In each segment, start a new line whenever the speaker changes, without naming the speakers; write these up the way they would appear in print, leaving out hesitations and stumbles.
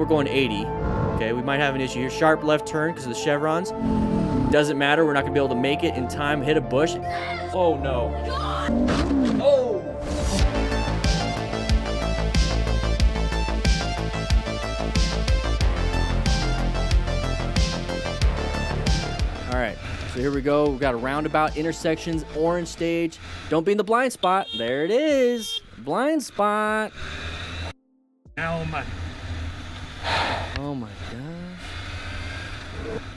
going 80. Okay, we might have an issue here. Sharp left turn because of the chevrons. Doesn't matter. We're not going to be able to make it in time. Hit a bush. Oh, no. Oh! All right, so here we go. We've got a roundabout, intersections, orange stage. Don't be in the blind spot. There it is. Blind spot.
Oh my
gosh.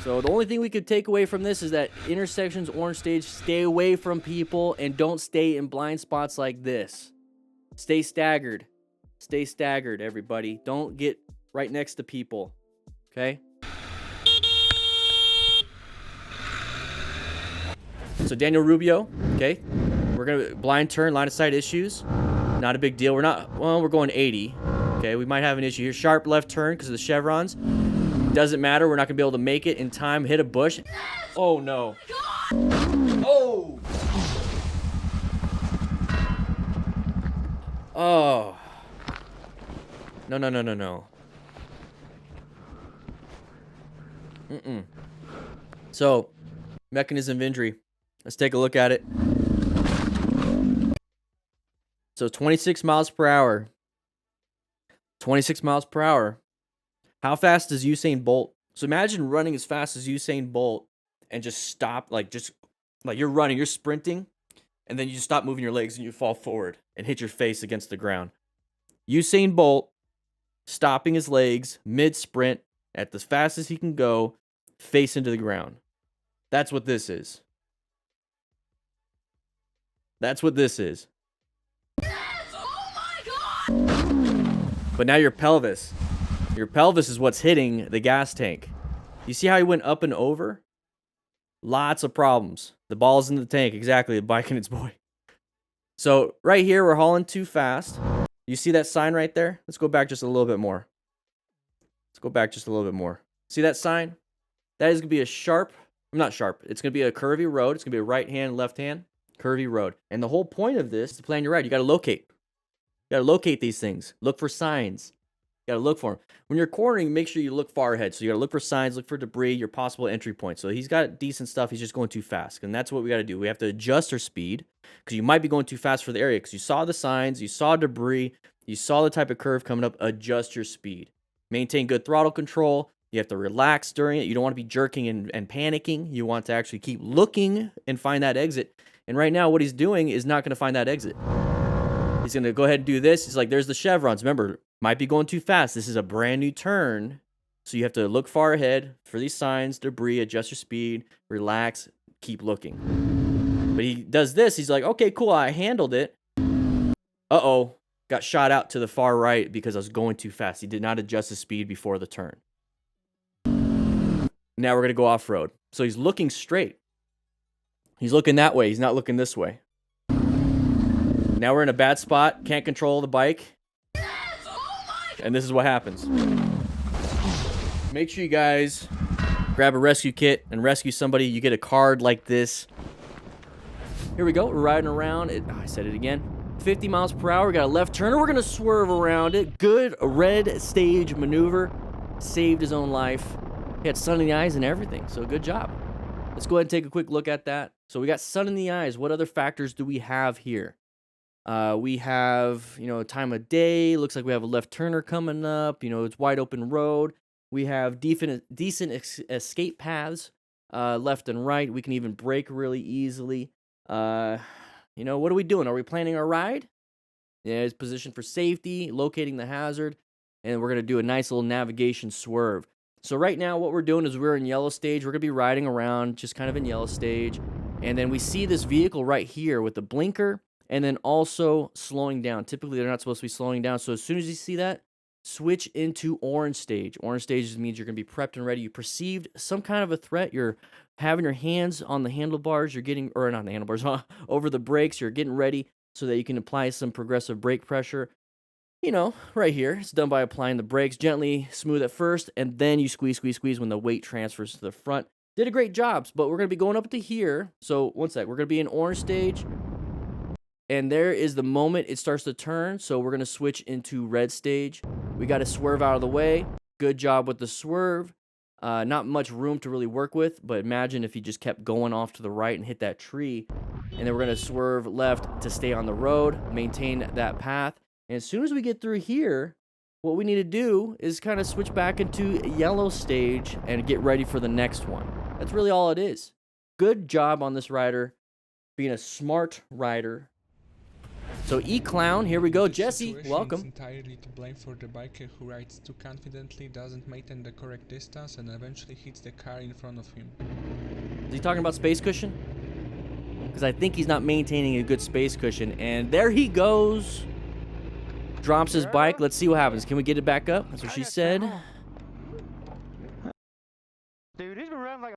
So the only thing we could take away from this is that intersections, orange stage, stay away from people and don't stay in blind spots like this. Stay staggered. Stay staggered, everybody. Don't get right next to people. Okay? So Daniel RUBIO, okay? We're gonna blind turn, line of sight issues. Not a big deal. We're going 80. Okay, we might have an issue here. Sharp left turn because of the chevrons. Doesn't matter. We're not going to be able to make it in time. Hit a bush. Oh, no. Oh! Oh. No. So, mechanism of injury. Let's take a look at it. So, 26 miles per hour. 26 miles per hour. How fast is Usain Bolt? So imagine running as fast as Usain Bolt and just stop, like you're running, you're sprinting, and then you just stop moving your legs and you fall forward and hit your face against the ground. Usain Bolt stopping his legs mid-sprint at as fast as he can go, face into the ground. That's what this is. That's what this is. But now your pelvis is what's hitting the gas tank. You see how he went up and over? Lots of problems. The ball's in the tank. Exactly. The bike and its boy. So right here, we're hauling too fast. You see that sign right there? Let's go back just a little bit more. See that sign? That is going to be a sharp. Not sharp. It's going to be a curvy road. It's going to be a right hand, left hand, curvy road. And the whole point of this is to plan your ride. You got to locate. You got to locate these things. Look for signs. You got to look for them. When you're cornering, make sure you look far ahead. So you got to look for signs, look for debris, your possible entry point. So he's got decent stuff. He's just going too fast. And that's what we got to do. We have to adjust our speed because you might be going too fast for the area because you saw the signs, you saw debris, you saw the type of curve coming up. Adjust your speed. Maintain good throttle control. You have to relax during it. You don't want to be jerking and panicking. You want to actually keep looking and find that exit. And right now, what he's doing is not going to find that exit. He's going to go ahead and do this. He's like, there's the chevrons. Remember, might be going too fast. This is a brand new turn. So you have to look far ahead for these signs, debris, adjust your speed, relax, keep looking. But he does this. He's like, okay, cool. I handled it. Uh-oh. Got shot out to the far right because I was going too fast. He did not adjust his speed before the turn. Now we're going to go off-road. So he's looking straight. He's looking that way. He's not looking this way. Now we're in a bad spot. Can't control the bike. And this is what happens. Make sure you guys grab a rescue kit and rescue somebody. You get a card like this. Here we go. We're riding around. I said it again. 50 miles per hour. We got a left turner. We're going to swerve around it. Good red stage maneuver. Saved his own life. He had sun in the eyes and everything. So good job. Let's go ahead and take a quick look at that. So we got sun in the eyes. What other factors do we have here? We have, time of day. Looks like we have a left turner coming up. It's wide open road. We have decent escape paths, left and right. We can even brake really easily. What are we doing? Are we planning our ride? Yeah, it's positioned for safety, locating the hazard, and we're going to do a nice little navigation swerve. So right now what we're doing is we're in yellow stage. We're going to be riding around just kind of in yellow stage. And then we see this vehicle right here with the blinker and then also slowing down. Typically, they're not supposed to be slowing down. So as soon as you see that, switch into orange stage. Orange stage just means you're going to be prepped and ready. You perceived some kind of a threat. You're having your hands on the handlebars. You're getting, or not the handlebars, over the brakes. You're getting ready so that you can apply some progressive brake pressure. Right here. It's done by applying the brakes gently, smooth at first, and then you squeeze when the weight transfers to the front. Did a great job, but we're going to be going up to here. So, one sec. We're going to be in orange stage, and there is the moment it starts to turn, so we're going to switch into red stage. We got to swerve out of the way. Good job with the swerve. Not much room to really work with, but imagine if he just kept going off to the right and hit that tree. And then we're going to swerve left to stay on the road, maintain that path. And as soon as we get through here, what we need to do is kind of switch back into yellow stage and get ready for the next one. That's really all it is. Good job on this rider, being a smart rider. So E-Clown, here we go. Jesse, welcome.
Entirely to blame for the biker who rides too confidently, doesn't maintain the correct distance, and eventually hits the car in front of him.
Is he talking about space cushion? Because I think he's not maintaining a good space cushion. And there he goes. Drops his bike. Let's see what happens. Can we get it back up? That's what she said.
Dude, he's been running like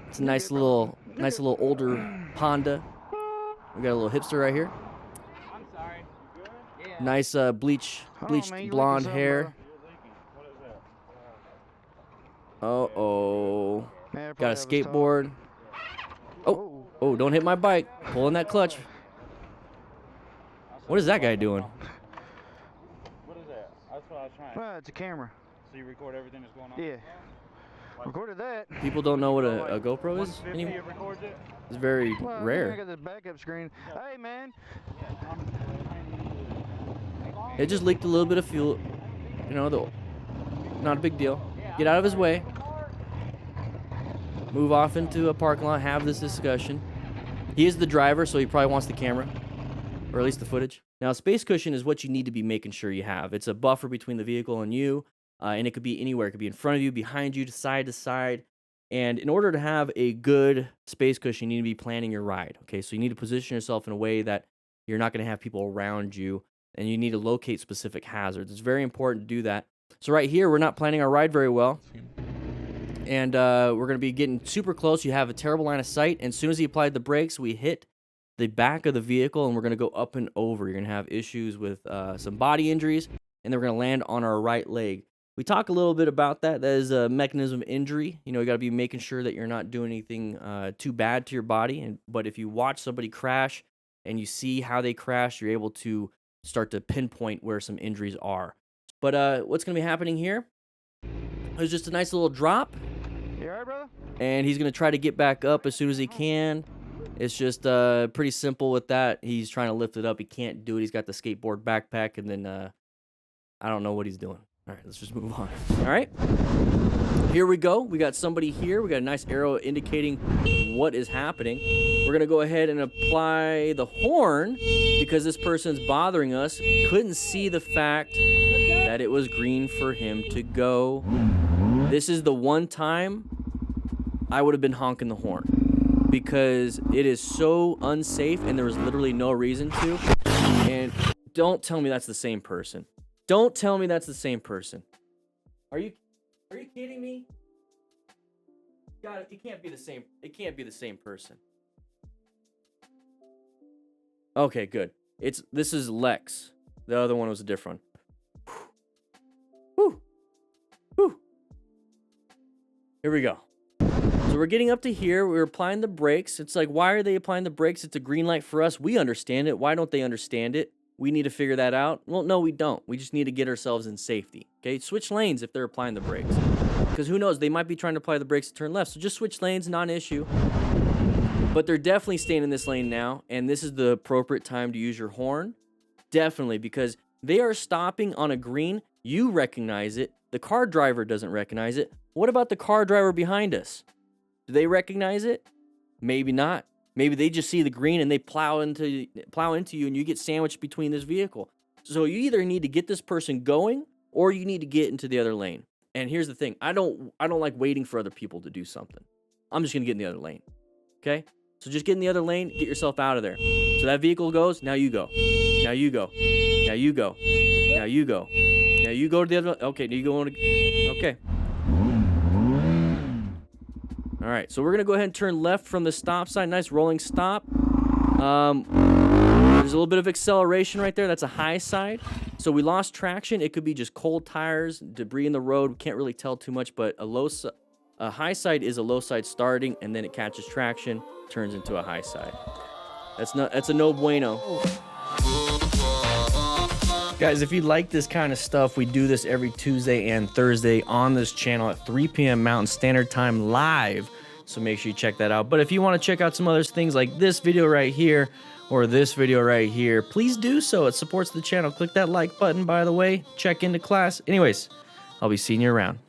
It's a nice little older Honda. We got a little hipster right here.
I'm sorry. Yeah.
Nice bleached
man, you
blonde
leaking
hair.
something,
Uh-oh.
Man,
Got a
probably have his
skateboard.
toe.
Oh, don't hit my bike. Pulling that clutch. What is that guy doing?
What is that? That's what I was trying.
Well, it's a camera.
So you record everything that's going on?
Yeah. Recorded that.
People don't know what a GoPro is
150
anymore.
it records it?
It's very
Well, I
rare.
got this backup screen. Hey, man.
It just leaked a little bit of fuel. You know, not a big deal. Get out of his way. Move off into a parking lot. Have this discussion. He is the driver, so he probably wants the camera. Or at least the footage. Now, space cushion is what you need to be making sure you have. It's a buffer between the vehicle and you. And it could be anywhere. It could be in front of you, behind you, to side. And in order to have a good space cushion, you need to be planning your ride. Okay, so you need to position yourself in a way that you're not going to have people around you. And you need to locate specific hazards. It's very important to do that. So right here, we're not planning our ride very well. And we're going to be getting super close. You have a terrible line of sight. And as soon as he applied the brakes, we hit the back of the vehicle. And we're going to go up and over. You're going to have issues with some body injuries. And then we're going to land on our right leg. We talk a little bit about that. That is a mechanism of injury. You know, you got to be making sure that you're not doing anything too bad to your body. But if you watch somebody crash and you see how they crash, you're able to start to pinpoint where some injuries are. But what's going to be happening here is just a nice little drop.
You all right, brother?
And he's going to try to get back up as soon as he can. It's just pretty simple with that. He's trying to lift it up. He can't do it. He's got the skateboard backpack. And then I don't know what he's doing. All right, let's just move on. All right. Here we go. We got somebody here. We got a nice arrow indicating what is happening. We're going to go ahead and apply the horn because this person's bothering us. Couldn't see the fact that it was green for him to go. This is the one time I would have been honking the horn because it is so unsafe and there was literally no reason to. And don't tell me that's the same person. Don't tell me that's the same person. Are you kidding me? God, it can't be the same. It can't be the same person. Okay, good. This is Lex. The other one was a different one. Whew. Whew. Here we go. So we're getting up to here. We're applying the brakes. It's like, why are they applying the brakes? It's a green light for us. We understand it. Why don't they understand it? We need to figure that out. Well, no, we don't. We just need to get ourselves in safety. Okay, switch lanes if they're applying the brakes. Because who knows, they might be trying to apply the brakes to turn left. So just switch lanes, non-issue. But they're definitely staying in this lane now. And this is the appropriate time to use your horn. Definitely, because they are stopping on a green. You recognize it. The car driver doesn't recognize it. What about the car driver behind us? Do they recognize it? Maybe not. Maybe they just see the green and they plow into you and you get sandwiched between this vehicle. So you either need to get this person going or you need to get into the other lane. And here's the thing. I don't like waiting for other people to do something. I'm just going to get in the other lane. Okay? So just get in the other lane, get yourself out of there. So that vehicle goes, now you go. Now you go. Now you go. Now you go. Now you go to the other. Okay, now you go on. Okay. All right, so we're going to go ahead and turn left from the stop sign. Nice rolling stop. There's a little bit of acceleration right there. That's a high side. So we lost traction. It could be just cold tires, debris in the road. We can't really tell too much, but a high side is a low side starting, and then it catches traction, turns into a high side. That's a no bueno. Guys, if you like this kind of stuff, we do this every Tuesday and Thursday on this channel at 3 p.m. Mountain Standard Time live. So make sure you check that out. But if you want to check out some other things like this video right here or this video right here, please do so. It supports the channel. Click that like button, by the way. Check into class. Anyways, I'll be seeing you around.